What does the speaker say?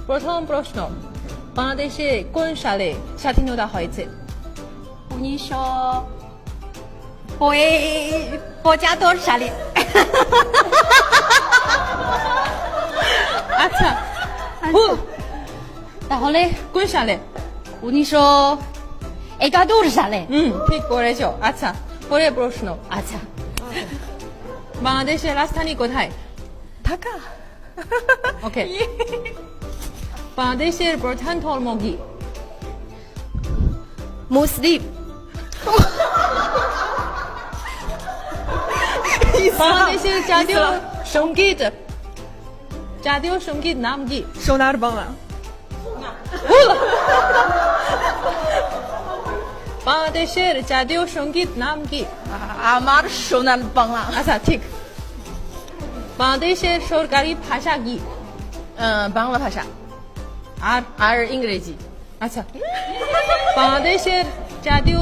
প্রথম প্রশ্ন, বাংলাদেশে কোন সালে স্বাধীনতা হয়েছে? 1900আচ্ছা, ভুল। তাহলে কোন সালে? 1971 ঠিক করেছো। আচ্ছা, পরের প্রশ্ন, আচ্ছা, বাংলাদেশের রাজধানী কোথায়? ঢাকা। ওকে। বাংলাদেশের প্রধান ধর্ম কি? মুসলিম। বাংলাদেশের জাতীয় সঙ্গীত নাম কি? সোনার বাংলা। বাংলাদেশের জাতীয় সঙ্গীত নাম কি? আমার সোনার বাংলা। আচ্ছা, ঠিক। বাংলাদেশের সরকারি ভাষা কি? বাংলা ভাষা আর আর ইংরেজি। আচ্ছা, বাংলাদেশের জাতীয়